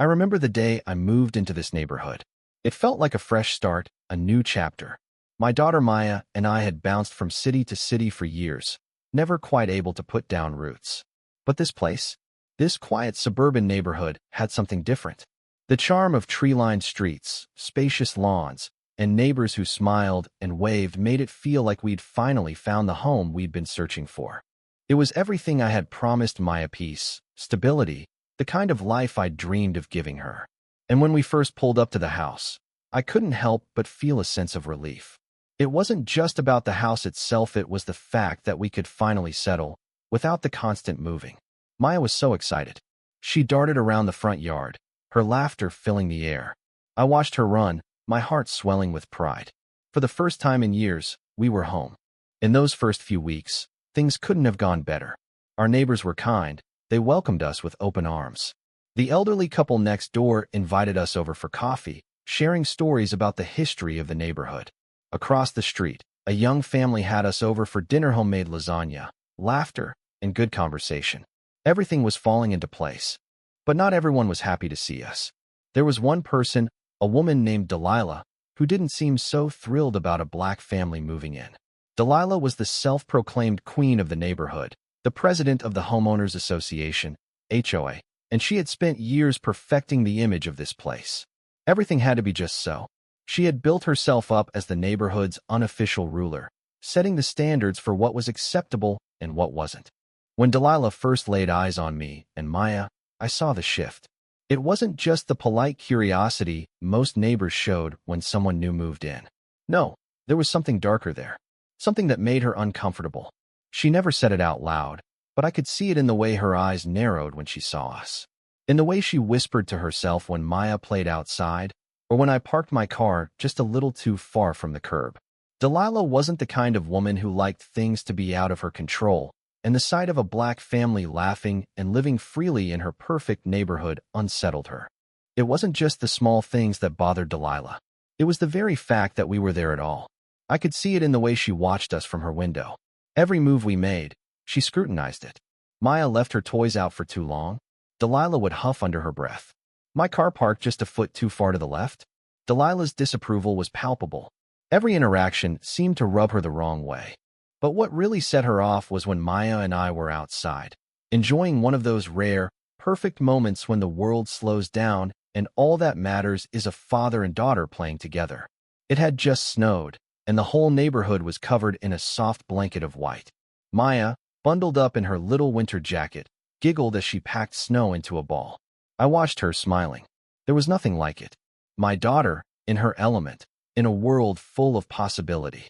I remember the day I moved into this neighborhood. It felt like a fresh start, a new chapter. My daughter Maya and I had bounced from city to city for years, never quite able to put down roots. But this place, this quiet suburban neighborhood, had something different. The charm of tree-lined streets, spacious lawns, and neighbors who smiled and waved made it feel like we'd finally found the home we'd been searching for. It was everything I had promised Maya: peace, stability, the kind of life I'd dreamed of giving her. And when we first pulled up to the house, I couldn't help but feel a sense of relief. It wasn't just about the house itself, it was the fact that we could finally settle, without the constant moving. Maya was so excited. She darted around the front yard, her laughter filling the air. I watched her run, my heart swelling with pride. For the first time in years, we were home. In those first few weeks, things couldn't have gone better. Our neighbors were kind. They welcomed us with open arms. The elderly couple next door invited us over for coffee, sharing stories about the history of the neighborhood. Across the street, a young family had us over for dinner: homemade lasagna, laughter, and good conversation. Everything was falling into place. But not everyone was happy to see us. There was one person, a woman named Delilah, who didn't seem so thrilled about a black family moving in. Delilah was the self-proclaimed queen of the neighborhood, the president of the Homeowners Association, HOA, and she had spent years perfecting the image of this place. Everything had to be just so. She had built herself up as the neighborhood's unofficial ruler, setting the standards for what was acceptable and what wasn't. When Delilah first laid eyes on me and Maya, I saw the shift. It wasn't just the polite curiosity most neighbors showed when someone new moved in. No, there was something darker there, something that made her uncomfortable. She never said it out loud, but I could see it in the way her eyes narrowed when she saw us, in the way she whispered to herself when Maya played outside, or when I parked my car just a little too far from the curb. Delilah wasn't the kind of woman who liked things to be out of her control, and the sight of a black family laughing and living freely in her perfect neighborhood unsettled her. It wasn't just the small things that bothered Delilah. It was the very fact that we were there at all. I could see it in the way she watched us from her window. Every move we made, she scrutinized it. Maya left her toys out for too long. Delilah would huff under her breath. My car parked just a foot too far to the left. Delilah's disapproval was palpable. Every interaction seemed to rub her the wrong way. But what really set her off was when Maya and I were outside, enjoying one of those rare, perfect moments when the world slows down and all that matters is a father and daughter playing together. It had just snowed, and the whole neighborhood was covered in a soft blanket of white. Maya, bundled up in her little winter jacket, giggled as she packed snow into a ball. I watched her smiling. There was nothing like it. My daughter, in her element, in a world full of possibility.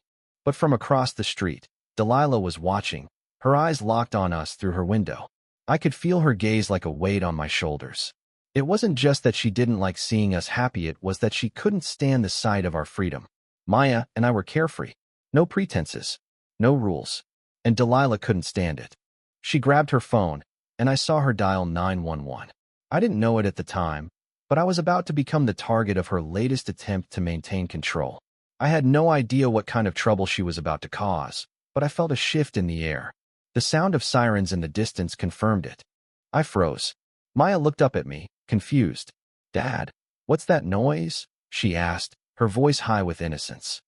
But from across the street, Delilah was watching, her eyes locked on us through her window. I could feel her gaze like a weight on my shoulders. It wasn't just that she didn't like seeing us happy, it was that she couldn't stand the sight of our freedom. Maya and I were carefree. No pretenses. No rules. And Delilah couldn't stand it. She grabbed her phone, and I saw her dial 911. I didn't know it at the time, but I was about to become the target of her latest attempt to maintain control. I had no idea what kind of trouble she was about to cause, but I felt a shift in the air. The sound of sirens in the distance confirmed it. I froze. Maya looked up at me, confused. "Dad, what's that noise?" she asked, her voice high with innocence.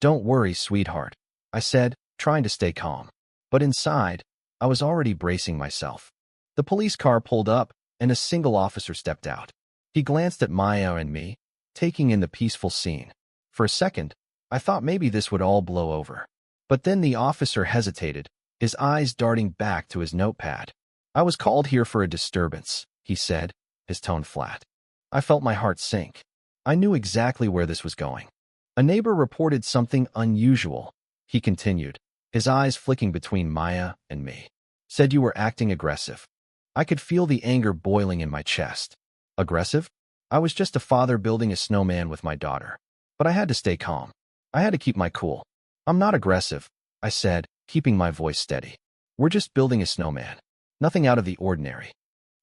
"Don't worry, sweetheart," I said, trying to stay calm. But inside, I was already bracing myself. The police car pulled up, and a single officer stepped out. He glanced at Maya and me, taking in the peaceful scene. For a second, I thought maybe this would all blow over. But then the officer hesitated, his eyes darting back to his notepad. "I was called here for a disturbance," he said, his tone flat. I felt my heart sink. I knew exactly where this was going. "A neighbor reported something unusual," he continued, his eyes flicking between Maya and me. "Said you were acting aggressive." I could feel the anger boiling in my chest. Aggressive? I was just a father building a snowman with my daughter. But I had to stay calm. I had to keep my cool. "I'm not aggressive," I said, keeping my voice steady. "We're just building a snowman. Nothing out of the ordinary."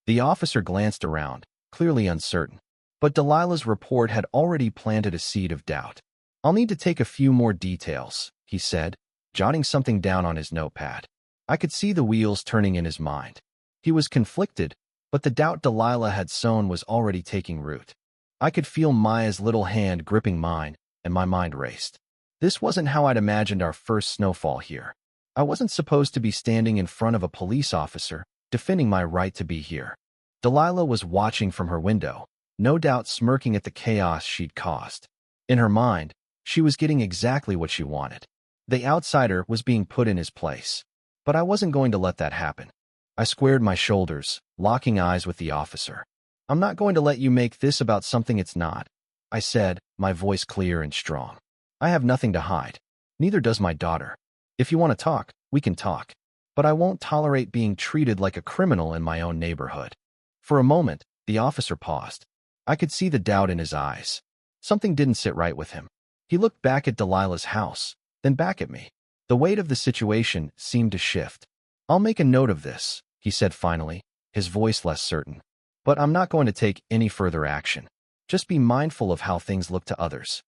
The officer glanced around, clearly uncertain. But Delilah's report had already planted a seed of doubt. "I'll need to take a few more details," he said, jotting something down on his notepad. I could see the wheels turning in his mind. He was conflicted, But the doubt Delilah had sown was already taking root. I could feel Maya's little hand gripping mine, and my mind raced. This wasn't how I'd imagined our first snowfall here. I wasn't supposed to be standing in front of a police officer, defending my right to be here. Delilah was watching from her window, no doubt smirking at the chaos she'd caused. In her mind, she was getting exactly what she wanted. The outsider was being put in his place. But I wasn't going to let that happen. I squared my shoulders, locking eyes with the officer. "I'm not going to let you make this about something it's not," I said, my voice clear and strong. "I have nothing to hide. Neither does my daughter. If you want to talk, we can talk. But I won't tolerate being treated like a criminal in my own neighborhood." For a moment, the officer paused. I could see the doubt in his eyes. Something didn't sit right with him. He looked back at Delilah's house, then back at me. The weight of the situation seemed to shift. "I'll make a note of this," he said finally, his voice less certain. "But I'm not going to take any further action. Just be mindful of how things look to others."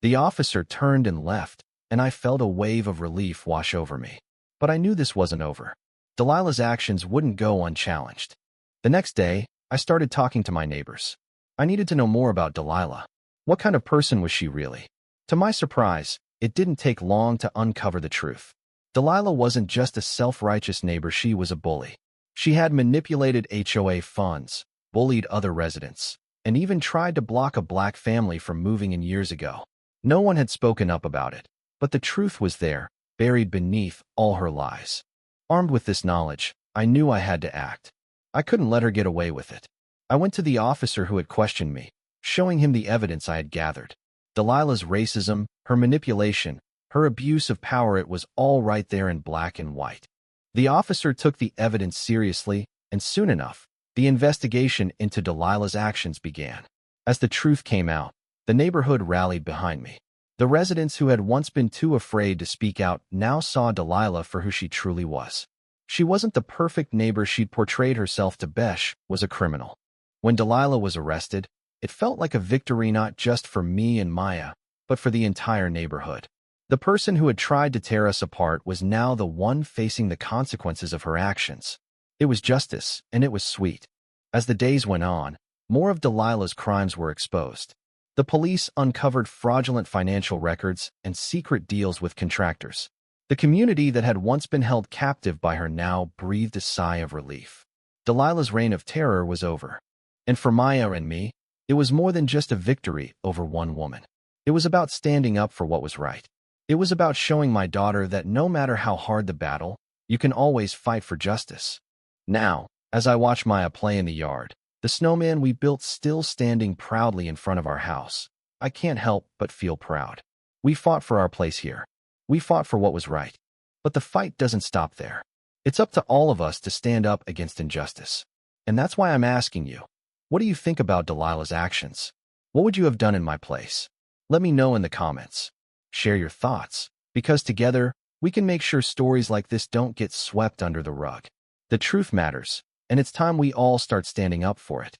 The officer turned and left, and I felt a wave of relief wash over me. But I knew this wasn't over. Delilah's actions wouldn't go unchallenged. The next day, I started talking to my neighbors. I needed to know more about Delilah. What kind of person was she really? To my surprise, it didn't take long to uncover the truth. Delilah wasn't just a self-righteous neighbor, she was a bully. She had manipulated HOA funds, bullied other residents, and even tried to block a black family from moving in years ago. No one had spoken up about it, but the truth was there, buried beneath all her lies. Armed with this knowledge, I knew I had to act. I couldn't let her get away with it. I went to the officer who had questioned me, showing him the evidence I had gathered. Delilah's racism, her manipulation, her abuse of power, it was all right there in black and white. The officer took the evidence seriously, and soon enough, the investigation into Delilah's actions began. As the truth came out, the neighborhood rallied behind me. The residents who had once been too afraid to speak out now saw Delilah for who she truly was. She wasn't the perfect neighbor she'd portrayed herself to be, was a criminal. When Delilah was arrested, it felt like a victory not just for me and Maya, but for the entire neighborhood. The person who had tried to tear us apart was now the one facing the consequences of her actions. It was justice, and it was sweet. As the days went on, more of Delilah's crimes were exposed. The police uncovered fraudulent financial records and secret deals with contractors. The community that had once been held captive by her now breathed a sigh of relief. Delilah's reign of terror was over. And for Maya and me, it was more than just a victory over one woman. It was about standing up for what was right. It was about showing my daughter that no matter how hard the battle, you can always fight for justice. Now, as I watch Maya play in the yard, the snowman we built still standing proudly in front of our house, I can't help but feel proud. We fought for our place here. We fought for what was right. But the fight doesn't stop there. It's up to all of us to stand up against injustice. And that's why I'm asking you, what do you think about Delilah's actions? What would you have done in my place? Let me know in the comments. Share your thoughts, because together, we can make sure stories like this don't get swept under the rug. The truth matters, and it's time we all start standing up for it.